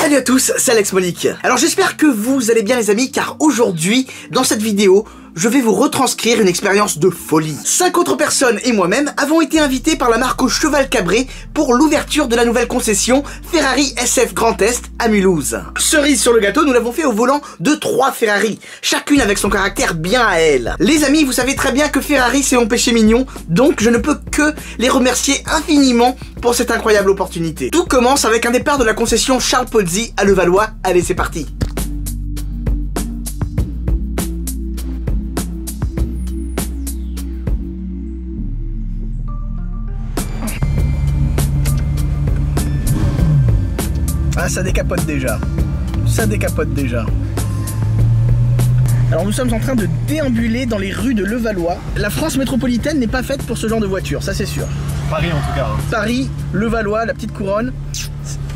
Salut à tous, c'est Alex Monique. Alors j'espère que vous allez bien les amis, car aujourd'hui, dans cette vidéo, je vais vous retranscrire une expérience de folie. 5 autres personnes et moi-même avons été invités par la marque au Cheval Cabré pour l'ouverture de la nouvelle concession Ferrari SF Grand Est à Mulhouse. Cerise sur le gâteau, nous l'avons fait au volant de 3 Ferrari, chacune avec son caractère bien à elle. Les amis, vous savez très bien que Ferrari c'est mon péché mignon, donc je ne peux que les remercier infiniment pour cette incroyable opportunité. Tout commence avec un départ de la concession Charles Pozzi à Levallois. Allez, c'est parti. Ah, ça décapote déjà. Ça décapote déjà. Alors nous sommes en train de déambuler dans les rues de Levallois. La France métropolitaine n'est pas faite pour ce genre de voiture, ça c'est sûr. Paris en tout cas. Hein. Paris, Levallois, la petite couronne,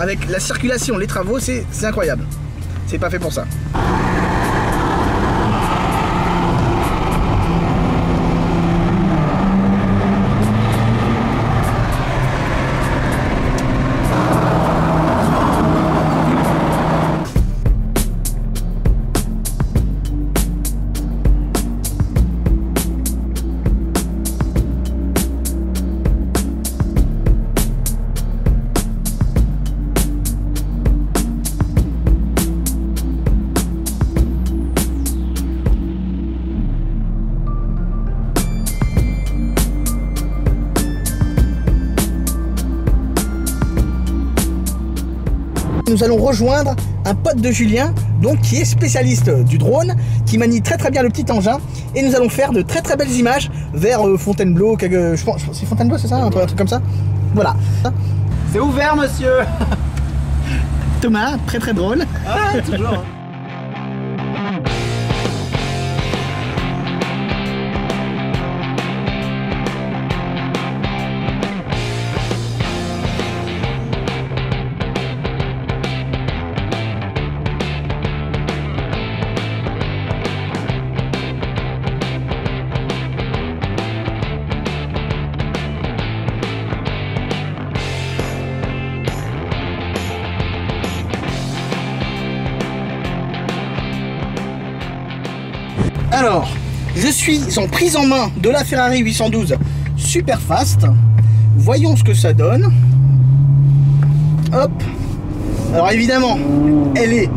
avec la circulation, les travaux, c'est incroyable. C'est pas fait pour ça. Nous allons rejoindre un pote de Julien, donc qui est spécialiste du drone, qui manie très bien le petit engin, et nous allons faire de très belles images vers Fontainebleau, je pense c'est Fontainebleau, c'est ça, un truc comme ça. Voilà. C'est ouvert, monsieur. Thomas, très drôle. Ah, toujours. Alors, je suis en prise en main de la Ferrari 812 Superfast. Voyons ce que ça donne. Hop. Alors évidemment, elle est...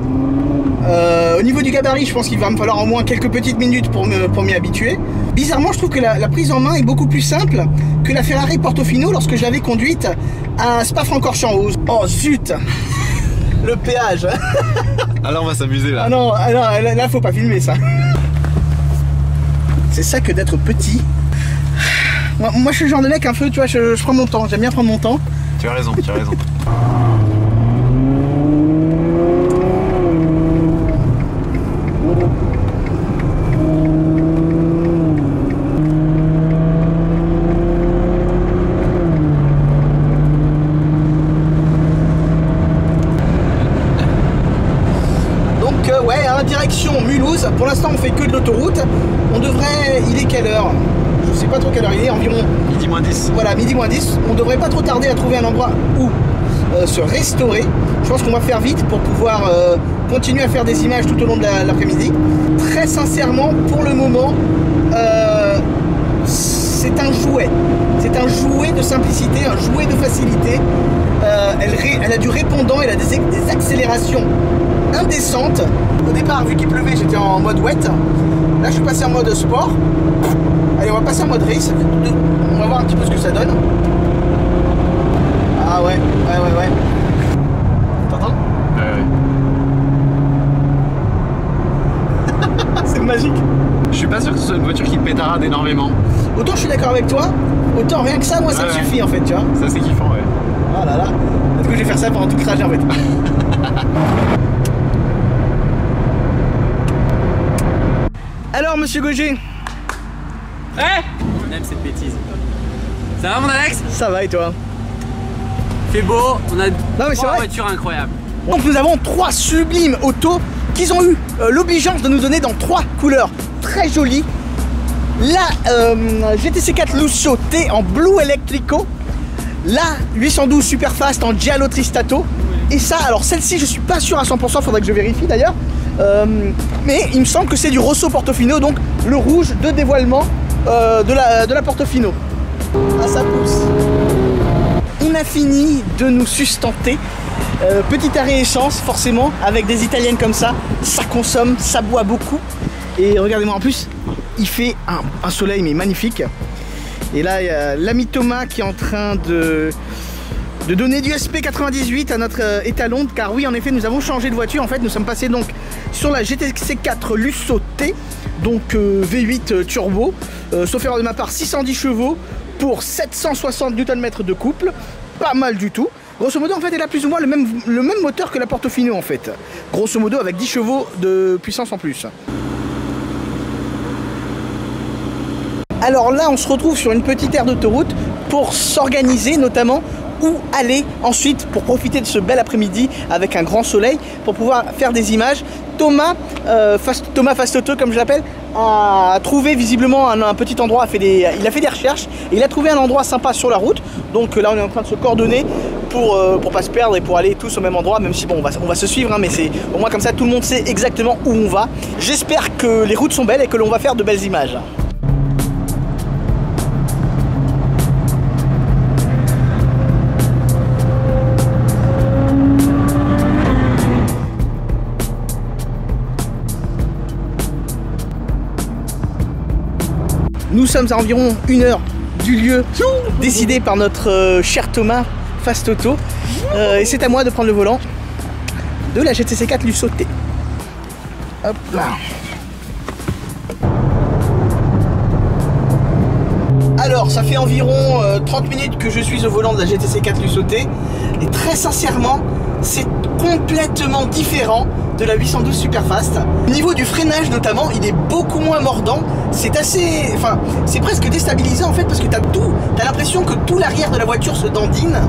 au niveau du gabarit, je pense qu'il va me falloir au moins quelques petites minutes pour m'y habituer. Bizarrement, je trouve que la prise en main est beaucoup plus simple que la Ferrari Portofino lorsque je l'avais conduite à Spa-Francorchamps. Oh zut. Le péage. Alors on va s'amuser là. Ah non, là faut pas filmer ça. C'est ça que d'être petit. Moi je suis le genre de mec un peu, tu vois, je prends mon temps, j'aime bien prendre mon temps. Tu as raison, tu as raison. Ouais, hein, direction Mulhouse. Pour l'instant on fait que de l'autoroute. On devrait... Il est quelle heure? Je sais pas trop quelle heure il est, environ... Midi moins 10. Voilà, midi moins 10. On devrait pas trop tarder à trouver un endroit où se restaurer. Je pense qu'on va faire vite pour pouvoir continuer à faire des images tout au long de l'après-midi. Très sincèrement, pour le moment, c'est un jouet. C'est un jouet de simplicité, un jouet de facilité. Elle a du répondant, elle a des accélérations indécente. Au départ, vu qu'il pleuvait, j'étais en mode wet. Là, je suis passé en mode sport. Allez, on va passer en mode race. On va voir un petit peu ce que ça donne. Ah ouais. T'entends? Ouais. C'est magique. Je suis pas sûr que ce soit une voiture qui pétarade énormément. Autant je suis d'accord avec toi, autant rien que ça, moi ça me suffit en fait, tu vois. Ça c'est kiffant, ouais. Oh là là. Du coup, je vais faire ça pendant tout le trajet en fait. Alors, monsieur Gauger. On aime cette bêtise. Ça va mon Alex? Ça va et toi? Fait beau, on a mais trois voitures incroyables. Donc nous avons 3 sublimes autos qu'ils ont eu l'obligeance de nous donner dans 3 couleurs très jolies. La GTC4 Lusso T en Blue Electrico, la 812 Superfast en Giallo Tristato Et ça, alors celle-ci, je suis pas sûr à 100%, faudrait que je vérifie d'ailleurs. Mais il me semble que c'est du Rosso Portofino, donc le rouge de dévoilement de la Portofino. Ah, ça pousse. On a fini de nous sustenter. Petit arrêt essence, forcément, avec des italiennes comme ça consomme, ça boit beaucoup. Et regardez-moi, en plus, il fait un soleil mais magnifique. Et là, il y a l'ami Thomas qui est en train de donner du SP98 à notre étalon, car oui, en effet, nous avons changé de voiture. En fait, nous sommes passés donc sur la GTC 4 Lusso T, donc V8 turbo, sauf erreur de ma part, 610 chevaux pour 760 Nm de couple, pas mal du tout. Grosso modo, en fait, elle a plus ou moins le même moteur que la Portofino, en fait. Grosso modo, avec 10 chevaux de puissance en plus. Alors là, on se retrouve sur une petite aire d'autoroute pour s'organiser, notamment où aller ensuite pour profiter de ce bel après-midi avec un grand soleil pour pouvoir faire des images. Thomas Fast Auto, comme je l'appelle, a trouvé visiblement un petit endroit, il a fait des recherches et il a trouvé un endroit sympa sur la route. Donc là, on est en train de se coordonner pour pas se perdre et pour aller tous au même endroit, même si bon, on va se suivre, hein, mais c'est au moins comme ça tout le monde sait exactement où on va. J'espère que les routes sont belles et que l'on va faire de belles images. Nous sommes à environ 1 heure du lieu décidé par notre cher Thomas Fast Auto. Et c'est à moi de prendre le volant de la GTC 4 Lusso T. Hop là. Alors, ça fait environ 30 minutes que je suis au volant de la GTC 4 Lusso T. Et très sincèrement, c'est complètement différent de la 812 Superfast. Au niveau du freinage notamment, il est beaucoup moins mordant. C'est assez... Enfin, c'est presque déstabilisant en fait parce que t'as l'impression que tout l'arrière de la voiture se dandine.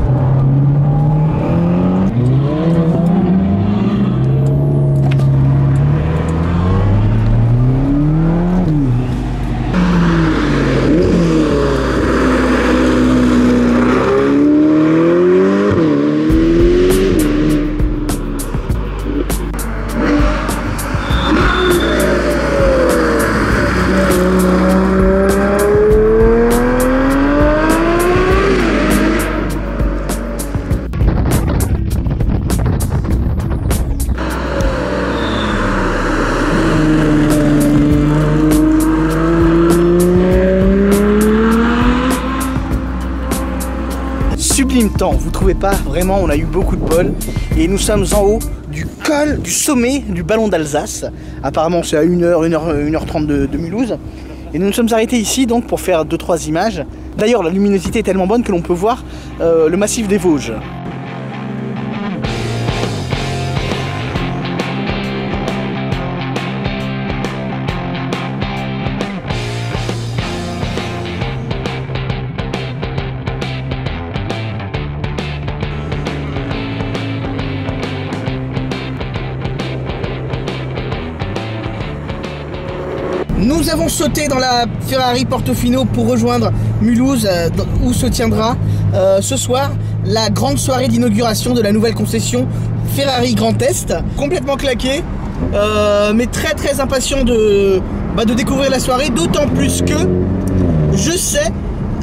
Sublime temps, vous trouvez pas? Vraiment, on a eu beaucoup de bol et nous sommes en haut du col, du sommet du Ballon d'Alsace. Apparemment c'est à 1h30 de Mulhouse. Et nous nous sommes arrêtés ici donc pour faire 2-3 images. D'ailleurs la luminosité est tellement bonne que l'on peut voir le massif des Vosges. Nous avons sauté dans la Ferrari Portofino pour rejoindre Mulhouse, où se tiendra ce soir la grande soirée d'inauguration de la nouvelle concession Ferrari Grand Est. Complètement claqué, mais très impatient de découvrir la soirée, d'autant plus que je sais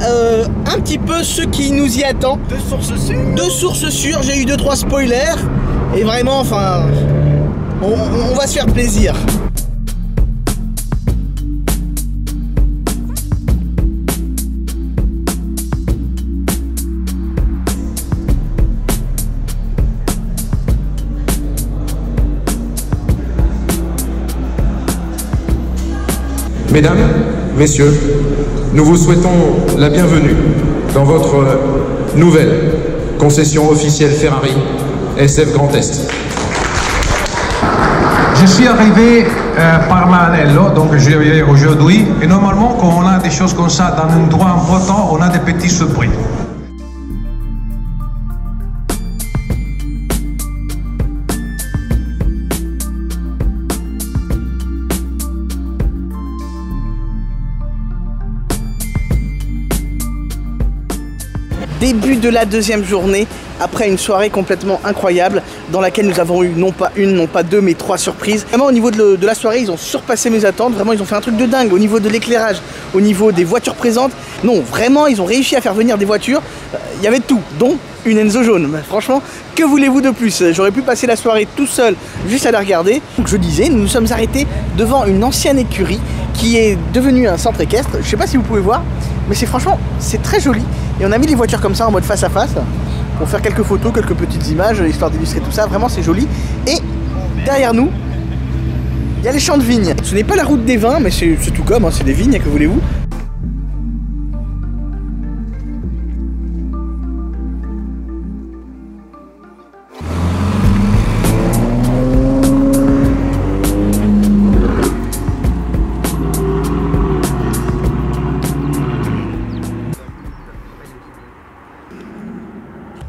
un petit peu ce qui nous y attend. De sources sûres, j'ai eu 2-3 spoilers, et vraiment, enfin, on va se faire plaisir. Mesdames, Messieurs, nous vous souhaitons la bienvenue dans votre nouvelle concession officielle Ferrari SF Grand Est. Je suis arrivé par Maranello, donc je viens aujourd'hui, et normalement quand on a des choses comme ça dans un endroit important, on a des petits surprises. Début de la deuxième journée, après une soirée complètement incroyable dans laquelle nous avons eu non pas une, non pas deux, mais 3 surprises. Vraiment au niveau de la soirée, ils ont surpassé mes attentes. Vraiment, ils ont fait un truc de dingue au niveau de l'éclairage, au niveau des voitures présentes. Non, vraiment, ils ont réussi à faire venir des voitures. Il y avait tout, dont une Enzo jaune. Mais franchement, que voulez-vous de plus? J'aurais pu passer la soirée tout seul juste à la regarder. Donc je disais, nous nous sommes arrêtés devant une ancienne écurie qui est devenue un centre équestre. Je sais pas si vous pouvez voir, mais franchement, c'est très joli. Et on a mis les voitures comme ça en mode face à face pour faire quelques photos, quelques petites images, histoire d'illustrer tout ça. Vraiment, c'est joli. Et derrière nous, il y a les champs de vignes. Ce n'est pas la route des vins, mais c'est tout comme, hein, c'est des vignes, que voulez-vous.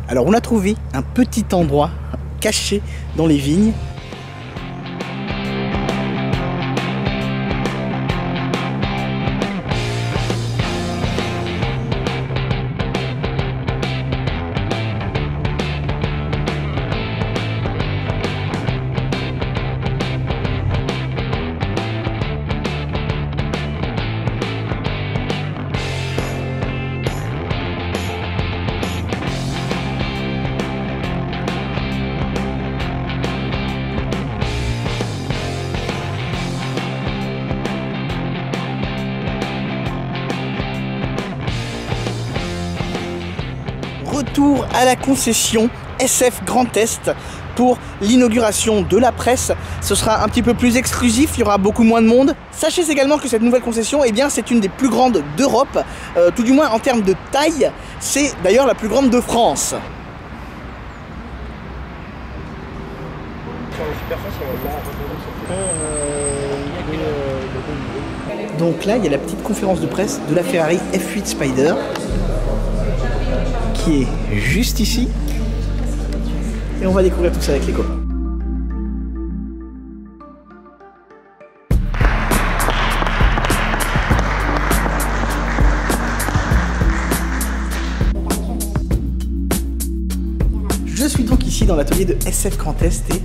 Alors on a trouvé un petit endroit caché dans les vignes. Retour à la concession SF Grand Est pour l'inauguration de la presse. Ce sera un petit peu plus exclusif, il y aura beaucoup moins de monde. Sachez également que cette nouvelle concession, eh bien, c'est une des plus grandes d'Europe, tout du moins en termes de taille. C'est d'ailleurs la plus grande de France. Donc là, il y a la petite conférence de presse de la Ferrari F8 Spider qui est juste ici. Et on va découvrir tout ça avec les copains. Je suis donc ici dans l'atelier de SF Grand Est et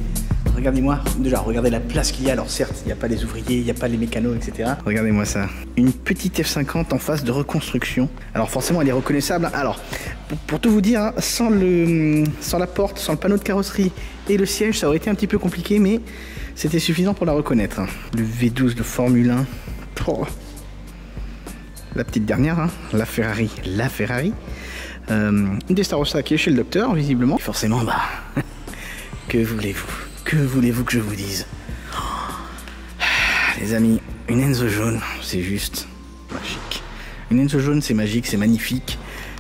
regardez-moi, déjà regardez la place qu'il y a. Alors certes, il n'y a pas les ouvriers, il n'y a pas les mécanos, etc. Regardez-moi ça. Une petite F50 en phase de reconstruction. Alors forcément elle est reconnaissable. Alors pour tout vous dire, hein, sans la porte, sans le panneau de carrosserie et le siège, ça aurait été un petit peu compliqué, mais c'était suffisant pour la reconnaître. Le V12 de Formule 1. Oh. La petite dernière, hein, la Ferrari. Une Testarossa qui est chez le docteur, visiblement. Et forcément, bah, que voulez-vous? Que voulez-vous que je vous dise? Les amis, une Enzo jaune, c'est juste magique. Une Enzo jaune, c'est magique, c'est magnifique.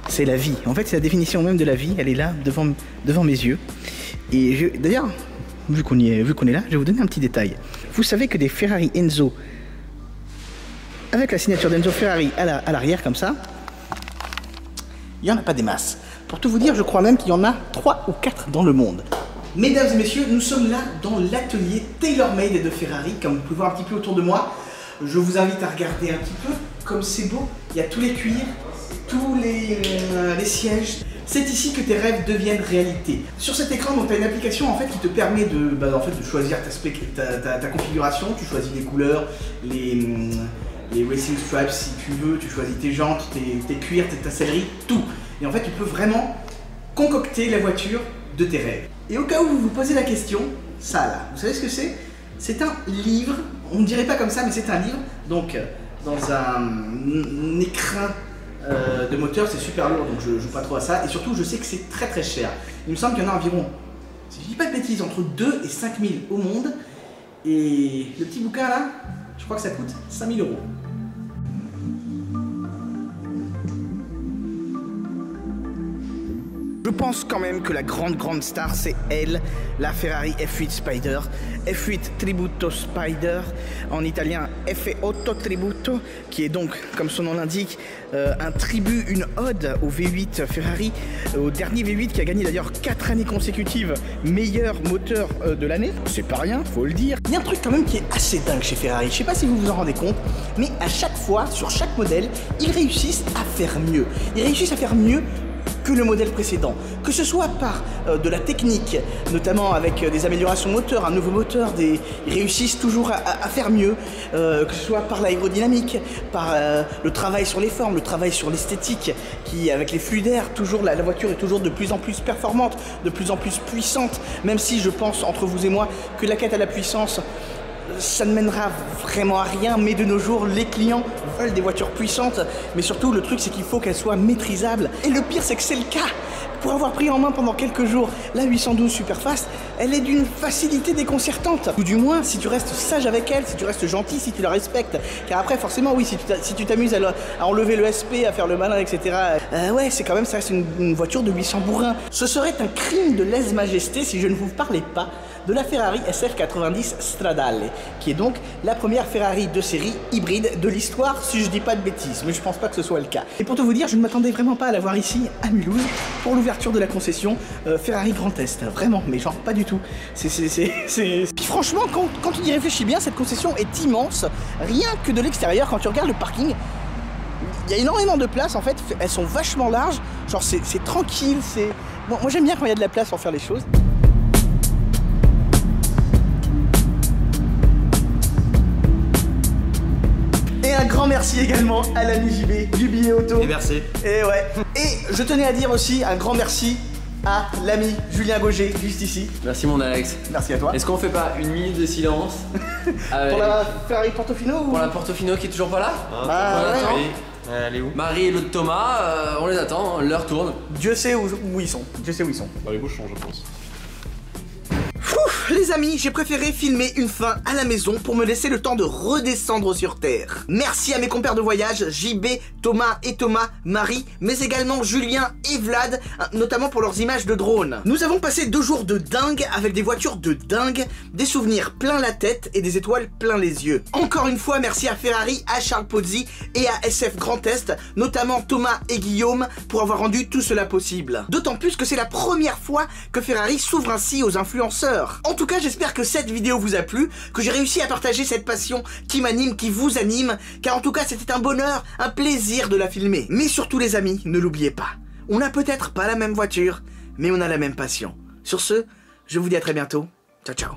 C'est la vie. En fait, c'est la définition même de la vie. Elle est là, devant mes yeux. Et d'ailleurs, vu qu'on est là, je vais vous donner un petit détail. Vous savez que des Ferrari Enzo, avec la signature d'Enzo Ferrari à l'arrière, comme ça, il n'y en a pas des masses. Pour tout vous dire, je crois même qu'il y en a 3 ou 4 dans le monde. Mesdames et messieurs, nous sommes là dans l'atelier tailor-made de Ferrari, comme vous pouvez voir un petit peu autour de moi. Je vous invite à regarder un petit peu, comme c'est beau. Il y a tous les cuirs, tous les sièges. C'est ici que tes rêves deviennent réalité. Sur cet écran, tu as une application en fait, qui te permet de choisir ta configuration. Tu choisis les couleurs, les racing stripes si tu veux, tu choisis tes jantes, tes cuirs, ta sellerie, tout. Et en fait, tu peux vraiment concocter la voiture de tes rêves. Et au cas où vous vous posez la question, ça là, vous savez ce que c'est? C'est un livre, on ne dirait pas comme ça, mais c'est un livre, donc dans un écrin de moteur, c'est super lourd, donc je joue pas trop à ça, et surtout je sais que c'est très très cher. Il me semble qu'il y en a environ, si je dis pas de bêtises, entre 2 et 5 000 au monde, et le petit bouquin là, je crois que ça coûte 5 000 €. Je pense quand même que la grande star, c'est elle, la Ferrari F8 Spider. F8 Tributo Spider, en italien F8 Tributo, qui est donc, comme son nom l'indique, un tribut, une ode au V8 Ferrari, au dernier V8 qui a gagné d'ailleurs 4 années consécutives meilleur moteur de l'année. C'est pas rien, faut le dire. Il y a un truc quand même qui est assez dingue chez Ferrari, je sais pas si vous vous en rendez compte, mais à chaque fois, sur chaque modèle, ils réussissent à faire mieux. Ils réussissent à faire mieux que le modèle précédent. Que ce soit par de la technique, notamment avec des améliorations moteurs, un nouveau moteur, ils réussissent toujours à faire mieux, que ce soit par l'aérodynamique, par le travail sur les formes, le travail sur l'esthétique, qui avec les flux d'air, toujours la voiture est toujours de plus en plus performante, de plus en plus puissante, même si je pense entre vous et moi que la quête à la puissance, ça ne mènera vraiment à rien, mais de nos jours, les clients veulent des voitures puissantes, mais surtout le truc c'est qu'il faut qu'elles soient maîtrisables, et le pire c'est que c'est le cas. Pour avoir pris en main pendant quelques jours la 812 Superfast, elle est d'une facilité déconcertante. Ou du moins, si tu restes sage avec elle, si tu restes gentil, si tu la respectes. Car après, forcément, oui, si tu t'amuses à enlever le SP, à faire le malin, etc. Ouais, c'est quand même, ça reste une voiture de 800 bourrins. Ce serait un crime de lèse-majesté si je ne vous parlais pas de la Ferrari SF90 Stradale, qui est donc la première Ferrari de série hybride de l'histoire, si je dis pas de bêtises, mais je pense pas que ce soit le cas. Et pour tout vous dire, je ne m'attendais vraiment pas à la voir ici, à Mulhouse, pour l'ouverture de la concession Ferrari Grand Est. Vraiment, mais genre pas du tout. Puis franchement, quand tu y réfléchis bien, cette concession est immense. Rien que de l'extérieur, quand tu regardes le parking, il y a énormément de place en fait. Elles sont vachement larges. Genre c'est tranquille. Bon, moi j'aime bien quand il y a de la place pour faire les choses. Et un grand merci également à l'ami JB du billet auto. Et merci. Et ouais. Et je tenais à dire aussi un grand merci à l'ami Julien Gauger, juste ici. Merci mon Alex. Merci à toi. Est-ce qu'on fait pas une minute de silence Pour la Ferrari Portofino ou... Pour la Portofino qui est toujours pas là? Bah, On ouais. attend. Elle est où? Marie et l'autre Thomas, on les attend, l'heure tourne. Dieu sait où ils sont. Dieu sait où ils sont. Dans les bouchons, je pense. Les amis, j'ai préféré filmer une fin à la maison pour me laisser le temps de redescendre sur Terre. Merci à mes compères de voyage, JB, Thomas et Thomas, Marie, mais également Julien et Vlad, notamment pour leurs images de drone. Nous avons passé 2 jours de dingue avec des voitures de dingue, des souvenirs plein la tête et des étoiles plein les yeux. Encore une fois, merci à Ferrari, à Charles Pozzi et à SF Grand Est, notamment Thomas et Guillaume, pour avoir rendu tout cela possible. D'autant plus que c'est la première fois que Ferrari s'ouvre ainsi aux influenceurs. En tout cas, j'espère que cette vidéo vous a plu, que j'ai réussi à partager cette passion qui m'anime, qui vous anime, car en tout cas c'était un bonheur, un plaisir de la filmer. Mais surtout les amis, ne l'oubliez pas, on n'a peut-être pas la même voiture, mais on a la même passion. Sur ce, je vous dis à très bientôt, ciao ciao.